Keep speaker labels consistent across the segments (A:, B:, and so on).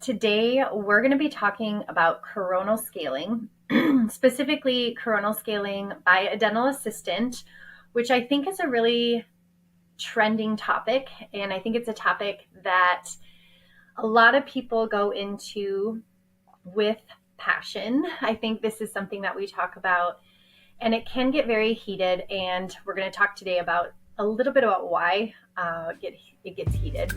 A: Today, we're going to be talking about coronal scaling, specifically coronal scaling by a dental assistant, which I think is a really trending topic. And I think it's a topic that a lot of people go into with passion. I think this is something that we talk about, and it can get very heated. And we're going to talk today about a little bit about why it gets heated.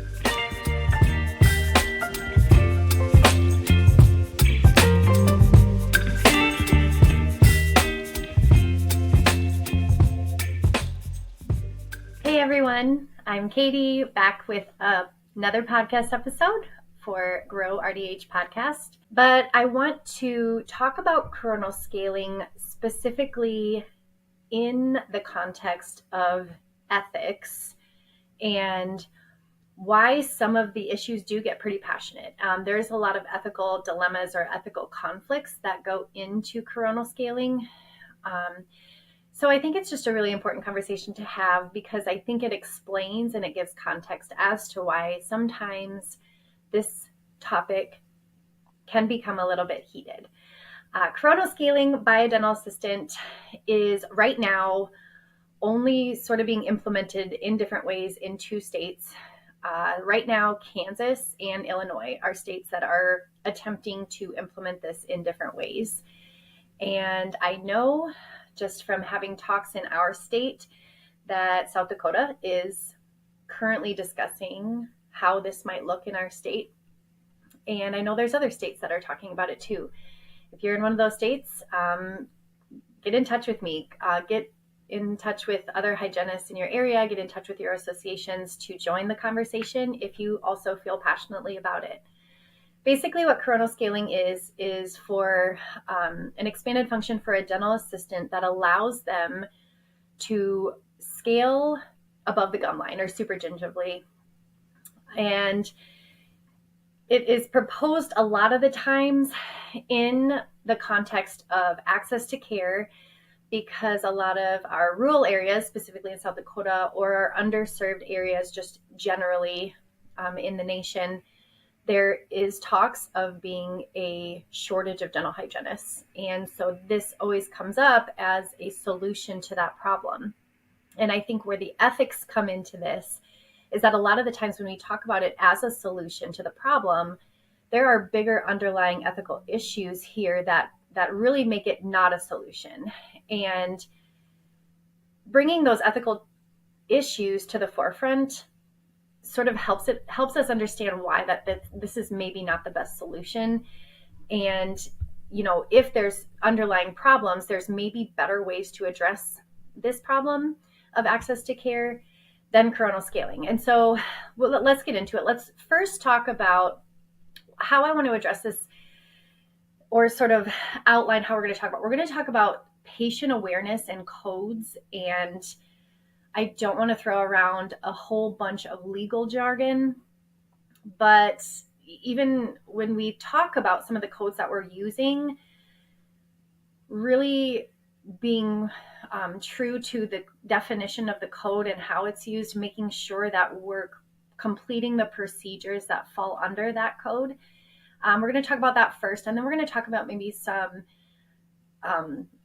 A: Hey everyone, I'm Katie, back with another podcast episode for Grow RDH podcast. But I want to talk about coronal scaling specifically in the context of ethics and why some of the issues do get pretty passionate. There's a lot of ethical dilemmas or ethical conflicts that go into coronal scaling. So I think it's just a really important conversation to have because I think it explains and it gives context as to why sometimes this topic can become a little bit heated. Coronal scaling by a dental assistant is right now only sort of being implemented in different ways in two states. Right now, Kansas and Illinois are states that are attempting to implement this in different ways. And I know just from having talks in our state that South Dakota is currently discussing how this might look in our state. And I know there's other states that are talking about it too. If you're in one of those states, get in touch with me. Get in touch with other hygienists in your area. Get in touch with your associations to join the conversation if you also feel passionately about it. Basically, what coronal scaling is for an expanded function for a dental assistant that allows them to scale above the gum line or supragingival. And it is proposed a lot of the times in the context of access to care because a lot of our rural areas, specifically in South Dakota, or our underserved areas just generally in the nation, there is talks of being a shortage of dental hygienists. And so this always comes up as a solution to that problem. And I think where the ethics come into this is that a lot of the times when we talk about it as a solution to the problem, there are bigger underlying ethical issues here that really make it not a solution. And bringing those ethical issues to the forefront sort of helps us understand why that this is maybe not the best solution. And, if there's underlying problems, there's maybe better ways to address this problem of access to care than coronal scaling. And so let's get into it. Let's first talk about how I want to address this, or sort of outline how we're going to talk about. We're going to talk about patient awareness and codes, and I don't want to throw around a whole bunch of legal jargon, but even when we talk about some of the codes that we're using, really being true to the definition of the code and how it's used, making sure that we're completing the procedures that fall under that code. We're going to talk about that first, and then we're going to talk about maybe some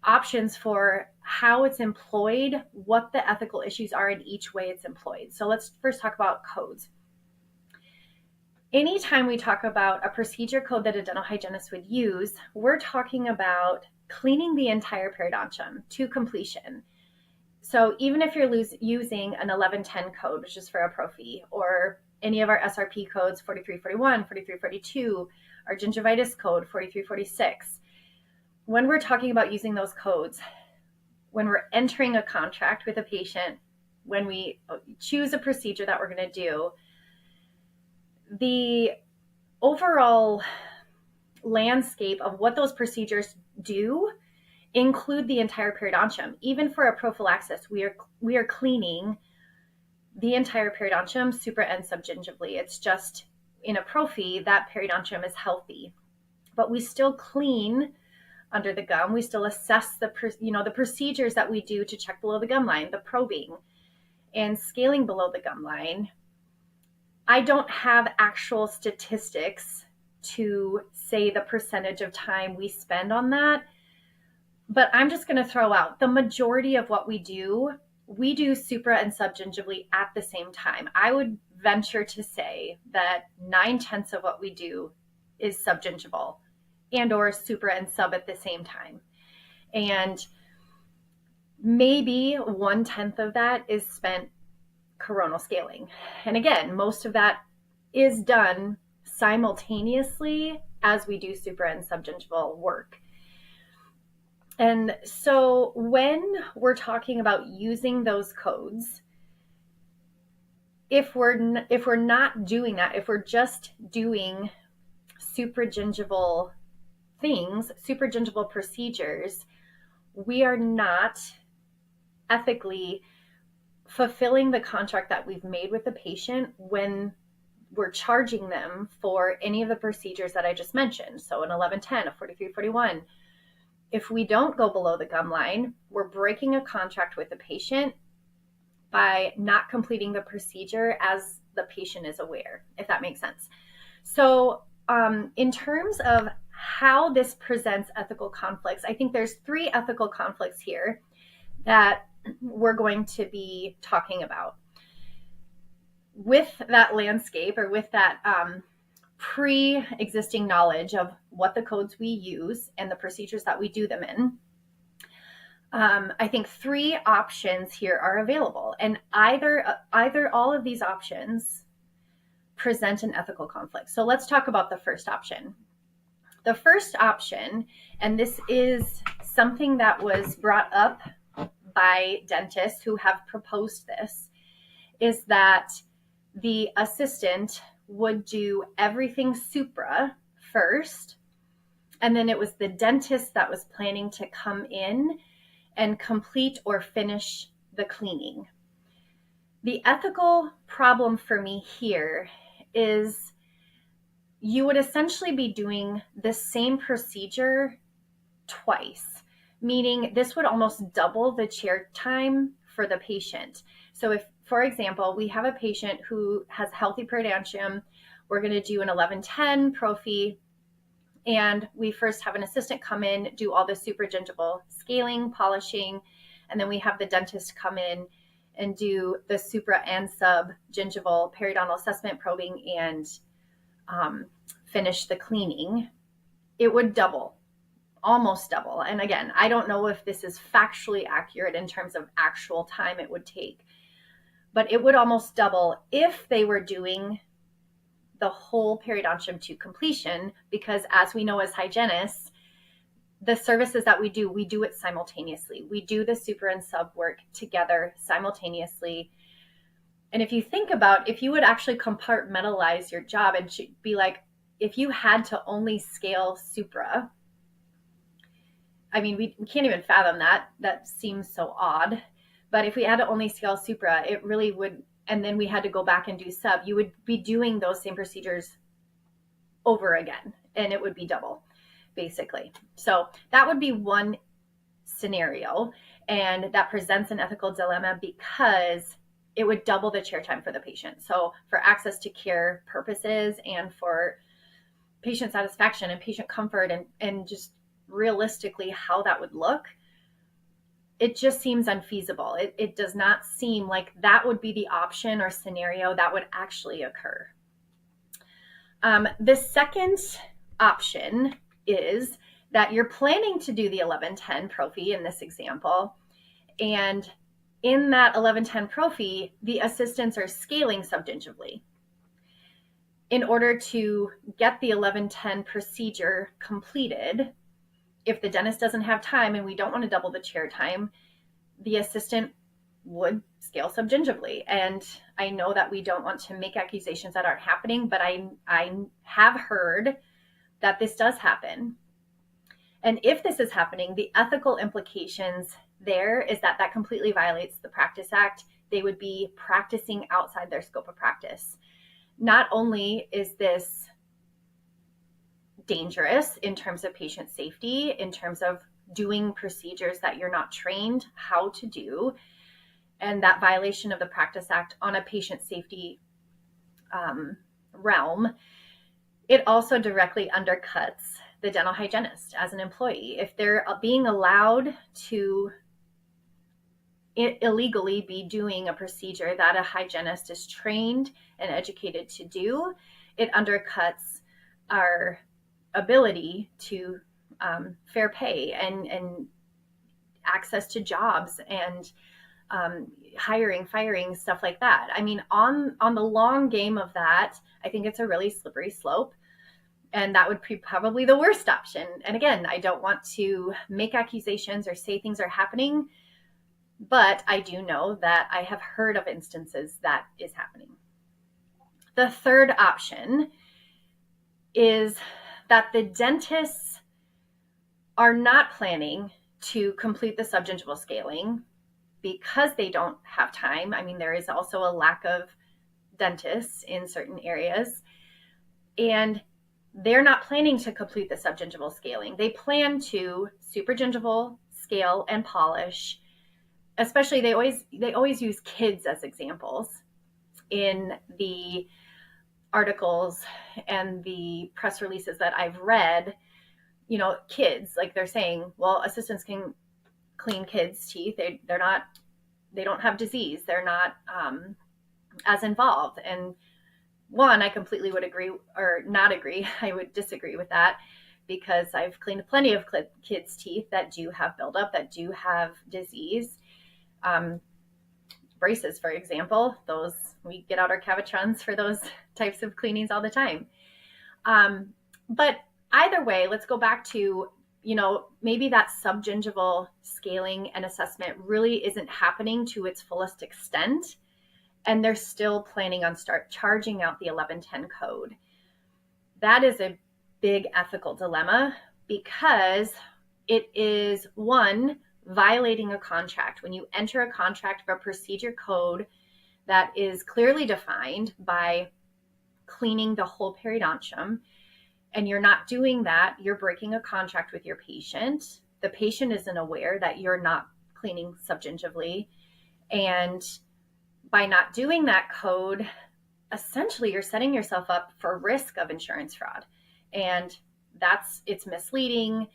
A: options for how it's employed, what the ethical issues are in each way it's employed. So let's first talk about codes. Anytime we talk about a procedure code that a dental hygienist would use, we're talking about cleaning the entire periodontium to completion. So even if you're using an 1110 code, which is for a prophy, or any of our SRP codes, 4341, 4342, our gingivitis code, 4346, when we're talking about using those codes, when we're entering a contract with a patient, when we choose a procedure that we're going to do, the overall landscape of what those procedures do include the entire periodontium. Even for a prophylaxis, we are cleaning the entire periodontium, supra and subgingivally. It's just in a prophy, that periodontium is healthy, but we still clean under the gum. We still assess the procedures that we do to check below the gum line, the probing and scaling below the gum line. I don't have actual statistics to say the percentage of time we spend on that, but I'm just going to throw out the majority of what we do supra and subgingivally at the same time. I would venture to say that 9/10 of what we do is subgingival and or supra and sub at the same time. And maybe 1/10 of that is spent coronal scaling. And again, most of that is done simultaneously as we do supra and subgingival work. And so when we're talking about using those codes, if we're not doing that, if we're just doing supragingival things, supragingival procedures, we are not ethically fulfilling the contract that we've made with the patient when we're charging them for any of the procedures that I just mentioned. So an 1110, a 4341. If we don't go below the gum line, we're breaking a contract with the patient by not completing the procedure as the patient is aware, if that makes sense. So in terms of how this presents ethical conflicts, I think there's 3 ethical conflicts here that we're going to be talking about. With that landscape, or with that pre-existing knowledge of what the codes we use and the procedures that we do them in, I think 3 options here are available, and either all of these options present an ethical conflict. So let's talk about the first option. The first option, and this is something that was brought up by dentists who have proposed this, is that the assistant would do everything supra first, and then it was the dentist that was planning to come in and complete or finish the cleaning. The ethical problem for me here is you would essentially be doing the same procedure twice, meaning this would almost double the chair time for the patient. So if, for example, we have a patient who has healthy periodontium, we're going to do an 1110 prophy, and we first have an assistant come in, do all the supragingival scaling, polishing, and then we have the dentist come in and do the supra and subgingival periodontal assessment, probing, and finish the cleaning. It would double, almost double. And again, I don't know if this is factually accurate in terms of actual time it would take, but it would almost double if they were doing the whole periodontium to completion, because as we know as hygienists, the services that we do it simultaneously. We do the supra and sub work together simultaneously. And if you think about, if you would actually compartmentalize your job and be like, if you had to only scale supra, I mean, we can't even fathom that. That seems so odd. But if we had to only scale supra, it really would, and then we had to go back and do sub, you would be doing those same procedures over again, and it would be double, basically. So that would be one scenario, and that presents an ethical dilemma because it would double the chair time for the patient. So for access to care purposes and for patient satisfaction and patient comfort and just realistically how that would look, it just seems unfeasible. It does not seem like that would be the option or scenario that would actually occur. The second option is that you're planning to do the 1110 prophy in this example, and in that 1110 prophy, the assistants are scaling subgingivally. In order to get the 1110 procedure completed, if the dentist doesn't have time and we don't want to double the chair time, the assistant would scale subgingivally. And I know that we don't want to make accusations that aren't happening, but I have heard that this does happen. And if this is happening, the ethical implications there is that that completely violates the Practice Act. They would be practicing outside their scope of practice. Not only is this dangerous in terms of patient safety, in terms of doing procedures that you're not trained how to do, and that violation of the Practice Act on a patient safety realm, It also directly undercuts the dental hygienist as an employee. If they're being allowed to illegally be doing a procedure that a hygienist is trained and educated to do, it undercuts our ability to fair pay and access to jobs and hiring, firing, stuff like that. I mean, on the long game of that, I think it's a really slippery slope. And that would be probably the worst option. And again, I don't want to make accusations or say things are happening, but I do know that I have heard of instances that is happening. The third option is that the dentists are not planning to complete the subgingival scaling because they don't have time. I mean, there is also a lack of dentists in certain areas, and they're not planning to complete the subgingival scaling. They plan to supragingival, scale, and polish. Especially, they always use kids as examples in the articles and the press releases that I've read. You know, kids, like they're saying, well, assistants can clean kids' teeth. They don't have disease. They're not as involved. And one, I completely would agree or not agree. I would disagree with that because I've cleaned plenty of kids' teeth that do have buildup, that do have disease. Braces, for example, those, we get out our cavitrons for those types of cleanings all the time. But either way, let's go back to, you know, maybe that subgingival scaling and assessment really isn't happening to its fullest extent, and they're still planning on start charging out the 1110 code. That is a big ethical dilemma because it is, one, violating a contract. When you enter a contract for a procedure code that is clearly defined by cleaning the whole periodontium, and you're not doing that, you're breaking a contract with your patient. The patient isn't aware that you're not cleaning subgingivally. And by not doing that code, essentially you're setting yourself up for risk of insurance fraud. And it's misleading.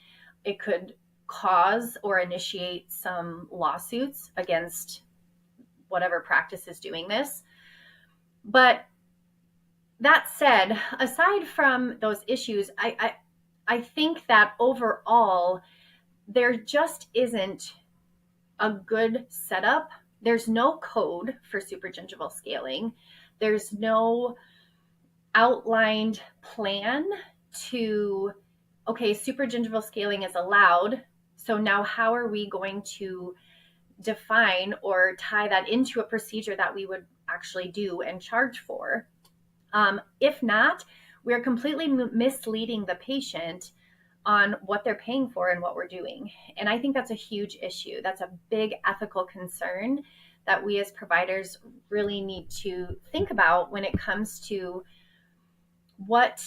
A: It could cause or initiate some lawsuits against whatever practice is doing this. But that said, aside from those issues, I think that overall there just isn't a good setup. There's no code for supragingival scaling. There's no outlined plan to, okay, supragingival scaling is allowed. So now how are we going to define or tie that into a procedure that we would actually do and charge for? If not, we're completely misleading the patient on what they're paying for and what we're doing. And I think that's a huge issue. That's a big ethical concern that we as providers really need to think about when it comes to what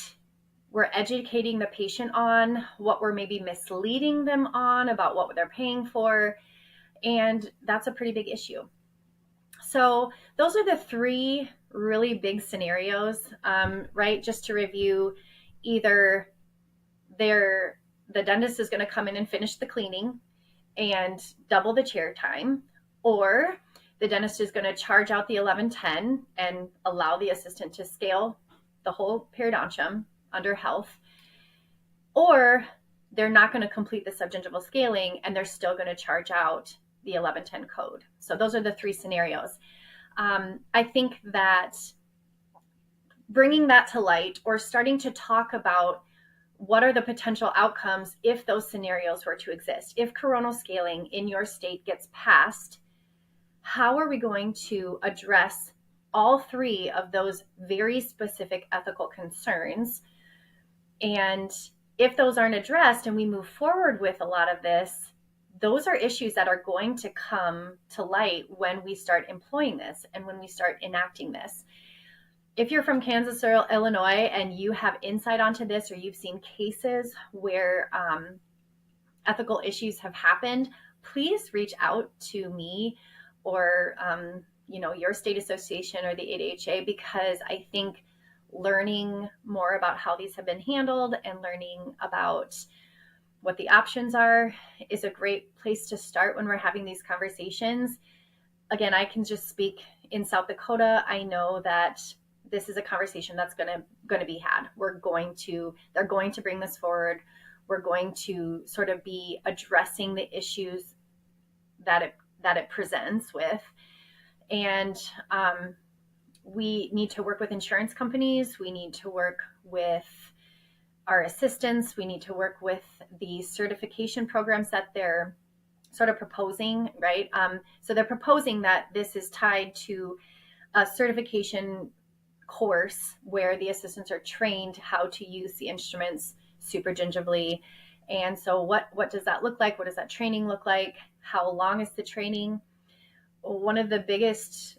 A: we're educating the patient on, what we're maybe misleading them on about what they're paying for. And that's a pretty big issue. So those are the three really big scenarios, right? Just to review, either the dentist is going to come in and finish the cleaning and double the chair time, or the dentist is going to charge out the 1110 and allow the assistant to scale the whole periodontium under health, or they're not going to complete the subgingival scaling and they're still going to charge out the 1110 code. So those are the three scenarios. I think that bringing that to light or starting to talk about what are the potential outcomes if those scenarios were to exist, if coronal scaling in your state gets passed, how are we going to address all three of those very specific ethical concerns? And if those aren't addressed and we move forward with a lot of this, those are issues that are going to come to light when we start employing this and when we start enacting this. If you're from Kansas or Illinois and you have insight onto this, or you've seen cases where ethical issues have happened, please reach out to me or your state association or the ADHA, because I think learning more about how these have been handled and learning about what the options are is a great place to start when we're having these conversations. Again, I can just speak in South Dakota. I know that this is a conversation that's going to be had. They're going to bring this forward. We're going to sort of be addressing the issues that it presents with. And we need to work with insurance companies. We need to work with our assistants. We need to work with the certification programs that they're sort of proposing, right? So they're proposing that this is tied to a certification course where the assistants are trained how to use the instruments super gingivally. And so what does that look like? What does that training look like? How long is the training? One of the biggest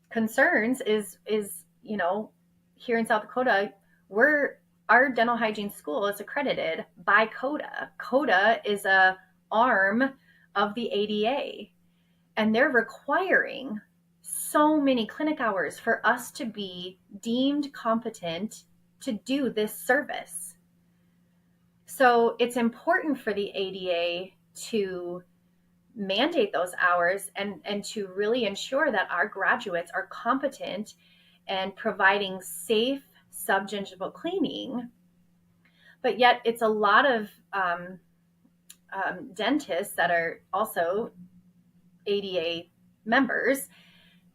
A: concerns is here in South Dakota, our dental hygiene school is accredited by CODA. CODA is a arm of the ADA, and they're requiring so many clinic hours for us to be deemed competent to do this service. So it's important for the ADA to mandate those hours and to really ensure that our graduates are competent and providing safe subgingival cleaning. But yet it's a lot of dentists that are also ADA members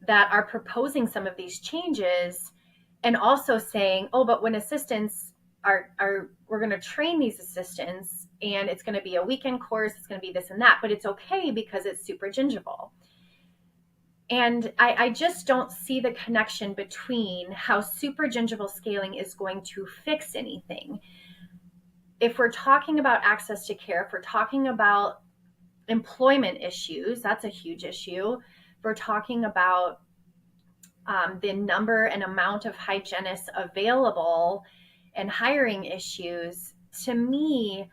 A: that are proposing some of these changes and also saying, oh, but when assistants we're going to train these assistants and it's going to be a weekend course, it's going to be this and that, but it's okay because it's super gingival. And I just don't see the connection between how super gingival scaling is going to fix anything. If we're talking about access to care, if we're talking about employment issues, that's a huge issue. If we're talking about the number and amount of hygienists available and hiring issues, to me,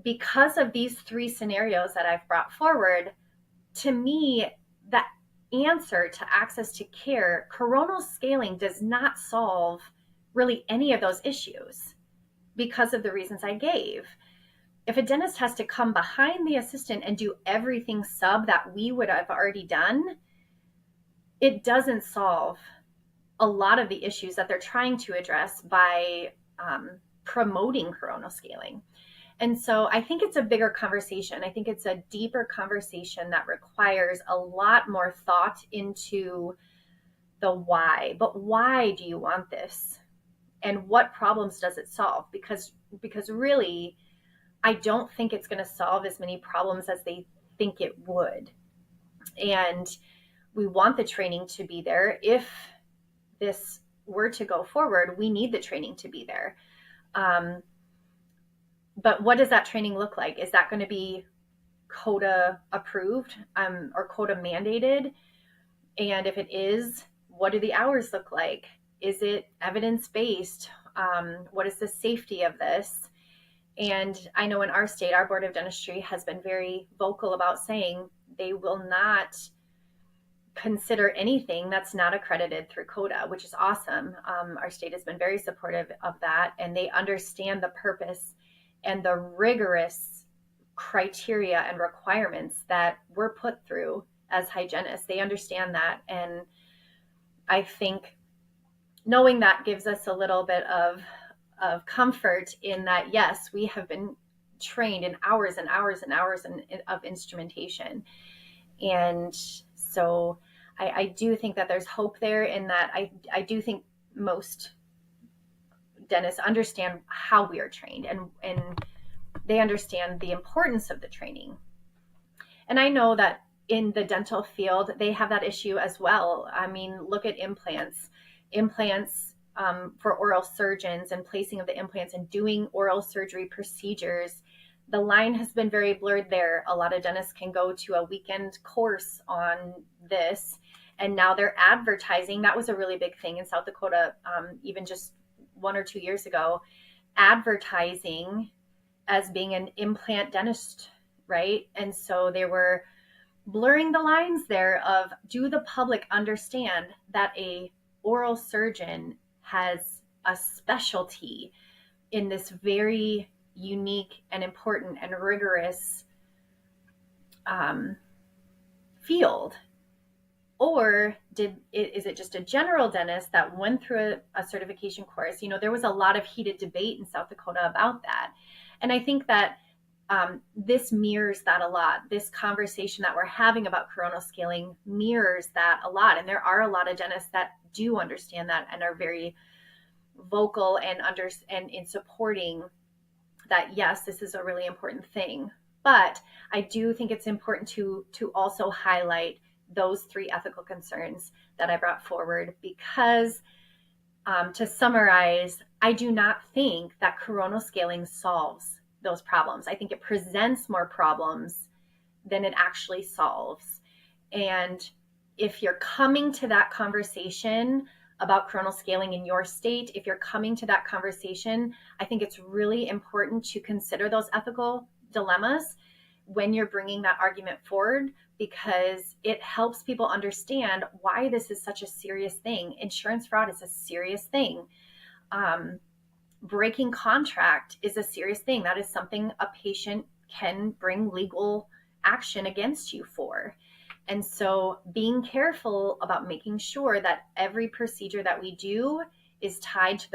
A: because of these three scenarios that I've brought forward, to me, the answer to access to care, coronal scaling does not solve really any of those issues because of the reasons I gave. If a dentist has to come behind the assistant and do everything sub that we would have already done, it doesn't solve a lot of the issues that they're trying to address by promoting coronal scaling. And so I think it's a bigger conversation. I think it's a deeper conversation that requires a lot more thought into the why. But why do you want this? And what problems does it solve? Because really, I don't think it's going to solve as many problems as they think it would. And we want the training to be there. If this were to go forward, we need the training to be there. But what does that training look like? Is that going to be CODA approved or CODA mandated? And if it is, what do the hours look like? Is it evidence-based? What is the safety of this? And I know in our state, our Board of Dentistry has been very vocal about saying they will not consider anything that's not accredited through CODA, which is awesome. Our state has been very supportive of that, and they understand the purpose and the rigorous criteria and requirements that we're put through as hygienists. They understand that. And I think knowing that gives us a little bit of comfort in that, yes, we have been trained in hours and hours and hours of instrumentation. And so I do think that there's hope there in that. I do think most dentists understand how we are trained and they understand the importance of the training. And I know that in the dental field, they have that issue as well. I mean, look at implants for oral surgeons and placing of the implants and doing oral surgery procedures. The line has been very blurred there. A lot of dentists can go to a weekend course on this, and now they're advertising. That was a really big thing in South Dakota, even just 1 or 2 years ago, advertising as being an implant dentist, right? And so they were blurring the lines there of, do the public understand that a oral surgeon has a specialty in this very unique and important and rigorous field? Or is it just a general dentist that went through a certification course? There was a lot of heated debate in South Dakota about that. And I think that this mirrors that a lot. This conversation that we're having about coronal scaling mirrors that a lot. And there are a lot of dentists that do understand that and are very vocal and in supporting that, yes, this is a really important thing. But I do think it's important to also highlight those three ethical concerns that I brought forward, because to summarize, I do not think that coronal scaling solves those problems. I think it presents more problems than it actually solves. And if you're coming to that conversation about coronal scaling in your state, if you're coming to that conversation, I think it's really important to consider those ethical dilemmas when you're bringing that argument forward, because it helps people understand why this is such a serious thing. Insurance fraud is a serious thing. Breaking contract is a serious thing. That is something a patient can bring legal action against you for. And so being careful about making sure that every procedure that we do is tied to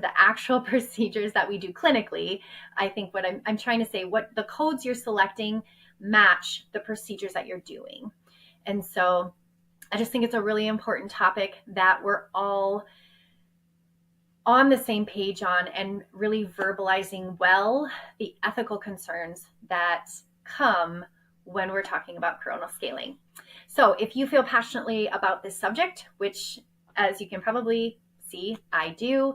A: the actual procedures that we do clinically. I think what I'm trying to say, what the codes you're selecting match the procedures that you're doing. And so I just think it's a really important topic that we're all on the same page on, and really verbalizing well the ethical concerns that come when we're talking about coronal scaling. So if you feel passionately about this subject, which, as you can probably see, I do,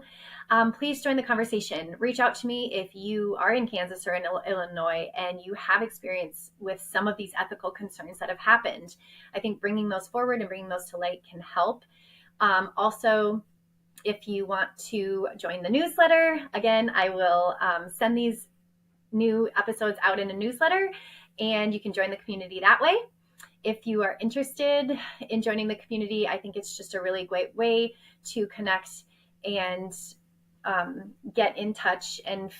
A: please join the conversation. Reach out to me if you are in Kansas or in Illinois and you have experience with some of these ethical concerns that have happened. I think bringing those forward and bringing those to light can help. Also, if you want to join the newsletter, again, I will send these new episodes out in a newsletter, and you can join the community that way. If you are interested in joining the community, I think it's just a really great way to connect and get in touch and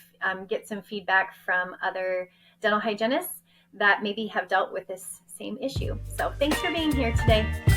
A: get some feedback from other dental hygienists that maybe have dealt with this same issue. So thanks for being here today.